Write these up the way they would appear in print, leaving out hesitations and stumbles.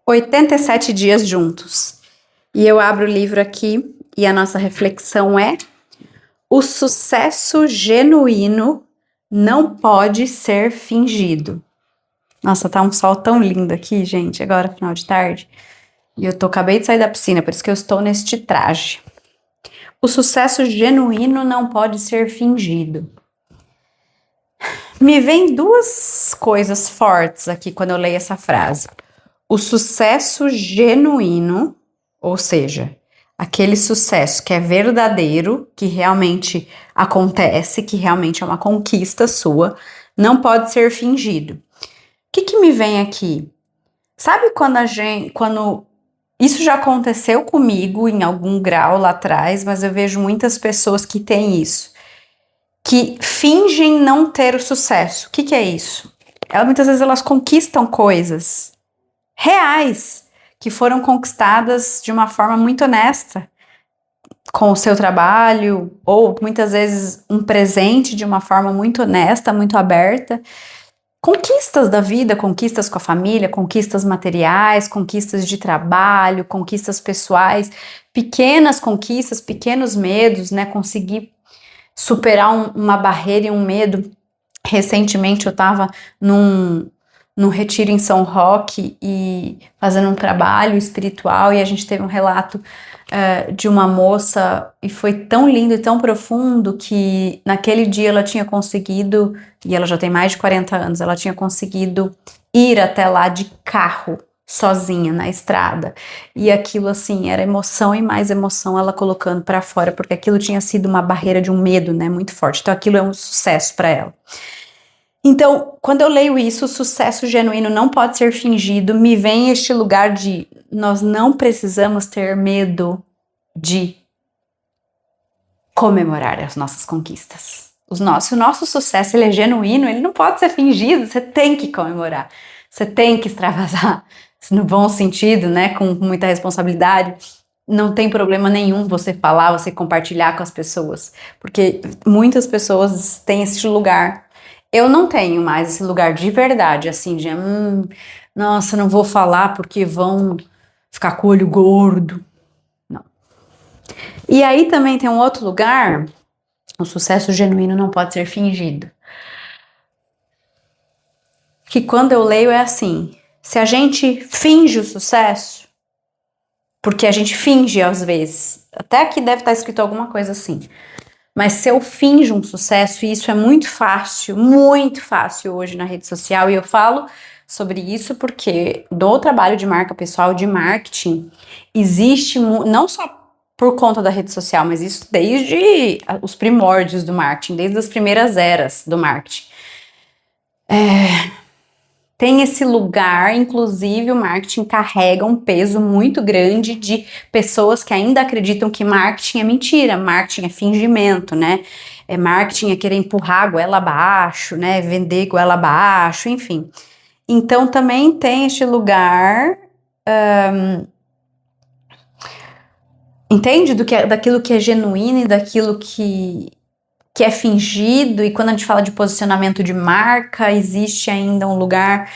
87 dias juntos. E eu abro o livro aqui e a nossa reflexão é: o sucesso genuíno não pode ser fingido. Nossa, tá um sol tão lindo aqui, gente, agora final de tarde. E acabei de sair da piscina, por isso que eu estou neste traje. O sucesso genuíno não pode ser fingido. Me vem duas coisas fortes aqui quando eu leio essa frase. O sucesso genuíno, ou seja, aquele sucesso que é verdadeiro, que realmente acontece, que realmente é uma conquista sua, não pode ser fingido. O que me vem aqui? Sabe quando isso já aconteceu comigo em algum grau lá atrás, mas eu vejo muitas pessoas que têm isso, que fingem não ter o sucesso. O que é isso? Muitas vezes elas conquistam coisas reais, que foram conquistadas de uma forma muito honesta, com o seu trabalho, ou muitas vezes um presente de uma forma muito honesta, muito aberta. Conquistas da vida, conquistas com a família, conquistas materiais, conquistas de trabalho, conquistas pessoais, pequenas conquistas, pequenos medos, né? Conseguir superar uma barreira e um medo. Recentemente eu estava num retiro em São Roque e fazendo um trabalho espiritual, e a gente teve um relato de uma moça, e foi tão lindo e tão profundo que naquele dia ela tinha conseguido, e ela já tem mais de 40 anos, ela tinha conseguido ir até lá de carro, sozinha na estrada, e aquilo assim, era emoção e mais emoção ela colocando para fora, porque aquilo tinha sido uma barreira de um medo, né, muito forte, então aquilo é um sucesso para ela. Então, quando eu leio isso, o sucesso genuíno não pode ser fingido, me vem este lugar de nós não precisamos ter medo de comemorar as nossas conquistas. Se o nosso sucesso ele é genuíno, ele não pode ser fingido, você tem que comemorar, você tem que extravasar, no bom sentido, né, com muita responsabilidade. Não tem problema nenhum você falar, você compartilhar com as pessoas, porque muitas pessoas têm esse lugar. Eu não tenho mais esse lugar de verdade, assim, de nossa, não vou falar porque vão ficar com o olho gordo. Não. E aí também tem um outro lugar, o sucesso genuíno não pode ser fingido. Que quando eu leio é assim, se a gente finge o sucesso, porque a gente finge às vezes, até aqui deve estar escrito alguma coisa assim, mas se eu finjo um sucesso, e isso é muito fácil hoje na rede social, e eu falo sobre isso porque no trabalho de marca pessoal, de marketing, existe, não só por conta da rede social, mas isso desde os primórdios do marketing, desde as primeiras eras do marketing. Tem esse lugar, inclusive o marketing carrega um peso muito grande de pessoas que ainda acreditam que marketing é mentira, marketing é fingimento, né? Marketing é querer empurrar a goela abaixo, né? Vender goela abaixo, enfim. Então também tem este lugar, entende? Daquilo que é genuíno e daquilo que é fingido, e quando a gente fala de posicionamento de marca, existe ainda um lugar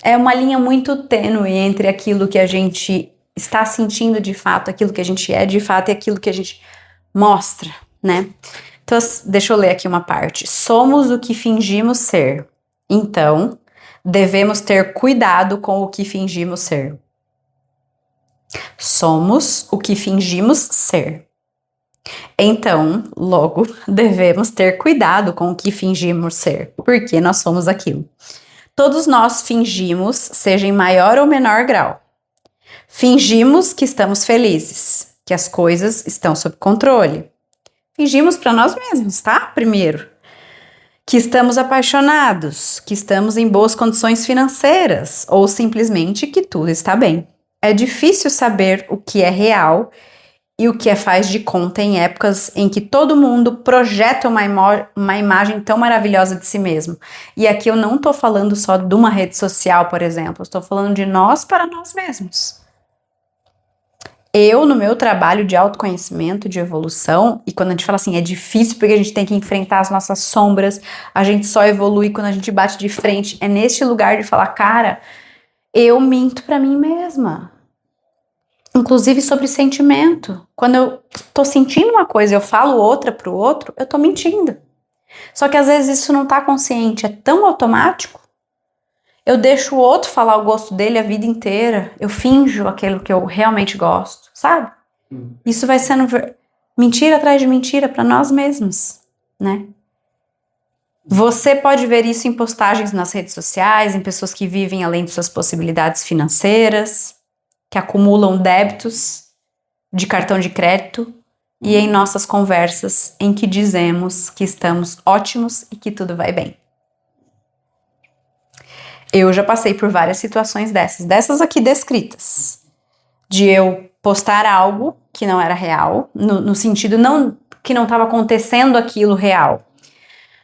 é uma linha muito tênue entre aquilo que a gente está sentindo de fato, aquilo que a gente é de fato e aquilo que a gente mostra, né? Então, deixa eu ler aqui uma parte. Somos o que fingimos ser. Então, devemos ter cuidado com o que fingimos ser. Somos o que fingimos ser. Então, logo, devemos ter cuidado com o que fingimos ser, porque nós somos aquilo. Todos nós fingimos, seja em maior ou menor grau. Fingimos que estamos felizes, que as coisas estão sob controle. Fingimos para nós mesmos, tá? Primeiro. Que estamos apaixonados, que estamos em boas condições financeiras, ou simplesmente que tudo está bem. É difícil saber o que é real e o que é faz de conta em épocas em que todo mundo projeta uma imagem tão maravilhosa de si mesmo. E aqui eu não estou falando só de uma rede social, por exemplo, estou falando de nós para nós mesmos. Eu, no meu trabalho de autoconhecimento, de evolução, e quando a gente fala assim, é difícil porque a gente tem que enfrentar as nossas sombras, a gente só evolui quando a gente bate de frente, é neste lugar de falar, cara, eu minto pra mim mesma. Inclusive sobre sentimento. Quando eu tô sentindo uma coisa e eu falo outra pro outro, eu tô mentindo. Só que às vezes isso não tá consciente, é tão automático. Eu deixo o outro falar o gosto dele a vida inteira. Eu finjo aquilo que eu realmente gosto, sabe? Isso vai sendo mentira atrás de mentira para nós mesmos, né? Você pode ver isso em postagens nas redes sociais, em pessoas que vivem além de suas possibilidades financeiras, que acumulam débitos de cartão de crédito e em nossas conversas em que dizemos que estamos ótimos e que tudo vai bem. Eu já passei por várias situações dessas aqui descritas, de eu postar algo que não era real, no sentido não que não estava acontecendo aquilo real,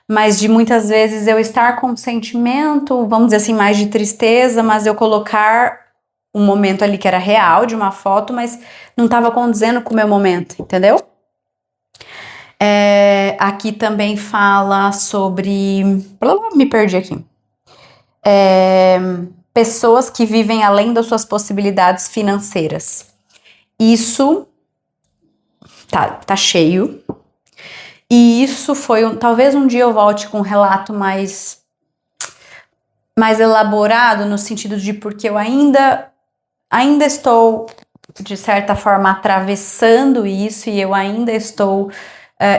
mas de muitas vezes eu estar com um sentimento, vamos dizer assim, mais de tristeza, mas eu colocar um momento ali que era real, de uma foto, mas não estava condizendo com o meu momento, entendeu? Aqui também fala sobre... Me perdi aqui. Pessoas que vivem além das suas possibilidades financeiras. Isso tá cheio. E isso foi... Talvez um dia eu volte com um relato mais elaborado, no sentido de porque eu ainda estou, de certa forma, atravessando isso e eu ainda estou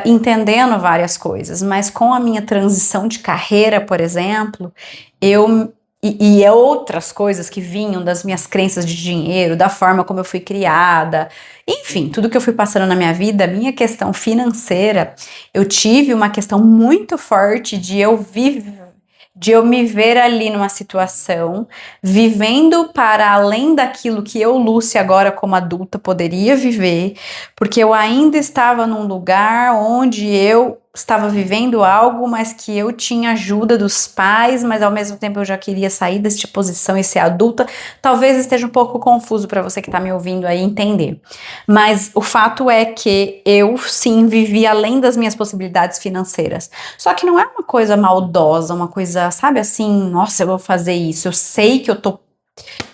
entendendo várias coisas. Mas com a minha transição de carreira, por exemplo, e outras coisas que vinham das minhas crenças de dinheiro, da forma como eu fui criada, enfim, tudo que eu fui passando na minha vida, a minha questão financeira, eu tive uma questão muito forte de eu me ver ali numa situação, vivendo para além daquilo que eu, Lúcia, agora como adulta, poderia viver, porque eu ainda estava num lugar onde eu estava vivendo algo, mas que eu tinha ajuda dos pais, mas ao mesmo tempo eu já queria sair desta posição e ser adulta. Talvez esteja um pouco confuso para você que está me ouvindo aí entender. Mas o fato é que eu, sim, vivi além das minhas possibilidades financeiras. Só que não é uma coisa maldosa, uma coisa, sabe assim, nossa, eu vou fazer isso. Eu sei que eu tô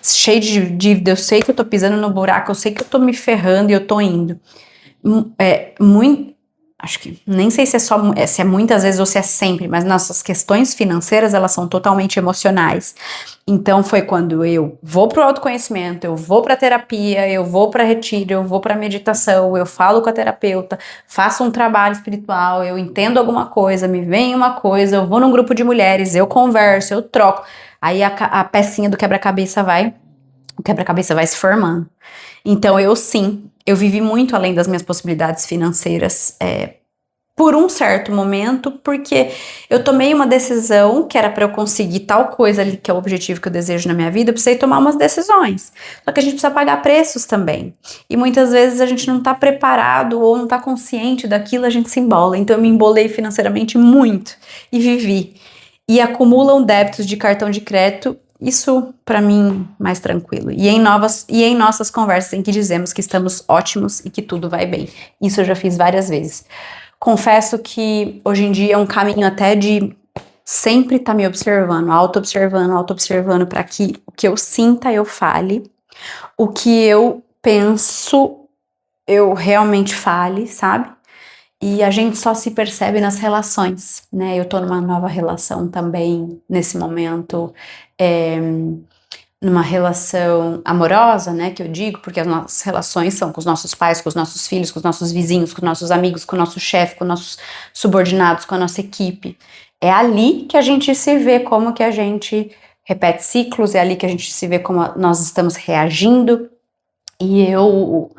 cheio de dívida, eu sei que eu tô pisando no buraco, eu sei que eu tô me ferrando e eu tô indo. Acho que nem sei se se é muitas vezes ou se é sempre, mas nossas questões financeiras, elas são totalmente emocionais. Então foi quando eu vou pro autoconhecimento, eu vou pra terapia, eu vou pra retiro, eu vou pra meditação, eu falo com a terapeuta, faço um trabalho espiritual, eu entendo alguma coisa, me vem uma coisa, eu vou num grupo de mulheres, eu converso, eu troco. Aí a pecinha do o quebra-cabeça vai se formando. Então eu vivi muito além das minhas possibilidades financeiras, por um certo momento, porque eu tomei uma decisão que era para eu conseguir tal coisa ali, que é o objetivo que eu desejo na minha vida, eu precisei tomar umas decisões. Só que a gente precisa pagar preços também. E muitas vezes a gente não tá preparado ou não tá consciente daquilo, a gente se embola. Então eu me embolei financeiramente muito e vivi. E acumulam débitos de cartão de crédito. Isso, para mim, mais tranquilo. E em nossas conversas em que dizemos que estamos ótimos e que tudo vai bem. Isso eu já fiz várias vezes. Confesso que hoje em dia é um caminho até de sempre estar me observando, auto-observando, para que o que eu sinta eu fale, o que eu penso eu realmente fale, sabe? E a gente só se percebe nas relações, né? Eu tô numa nova relação também nesse momento, numa relação amorosa, né? Que eu digo, porque as nossas relações são com os nossos pais, com os nossos filhos, com os nossos vizinhos, com os nossos amigos, com o nosso chefe, com os nossos subordinados, com a nossa equipe. É ali que a gente se vê como que a gente repete ciclos, é ali que a gente se vê como nós estamos reagindo. E eu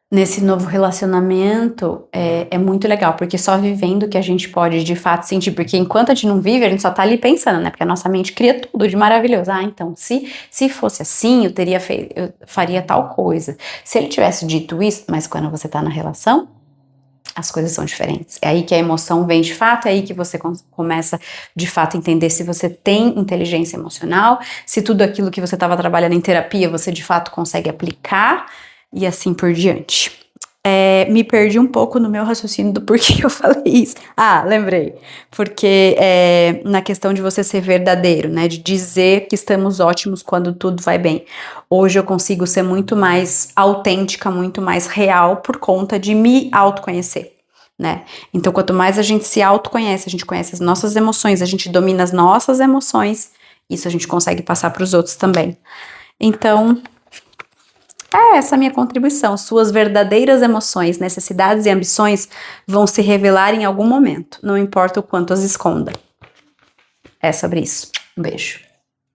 nesse novo relacionamento é muito legal, porque só vivendo que a gente pode de fato sentir, porque enquanto a gente não vive, a gente só tá ali pensando, né? Porque a nossa mente cria tudo de maravilhoso. Ah, então, se fosse assim, eu faria tal coisa. Se ele tivesse dito isso, mas quando você tá na relação, as coisas são diferentes. É aí que a emoção vem de fato, é aí que você começa de fato a entender se você tem inteligência emocional, se tudo aquilo que você estava trabalhando em terapia, você de fato consegue aplicar e assim por diante. Me perdi um pouco no meu raciocínio do porquê eu falei isso. Ah, lembrei. Porque na questão de você ser verdadeiro, né? De dizer que estamos ótimos quando tudo vai bem. Hoje eu consigo ser muito mais autêntica, muito mais real por conta de me autoconhecer, né? Então, quanto mais a gente se autoconhece, a gente conhece as nossas emoções, a gente domina as nossas emoções, isso a gente consegue passar para os outros também. Então, essa a minha contribuição. Suas verdadeiras emoções, necessidades e ambições vão se revelar em algum momento, não importa o quanto as esconda. É sobre isso. Um beijo.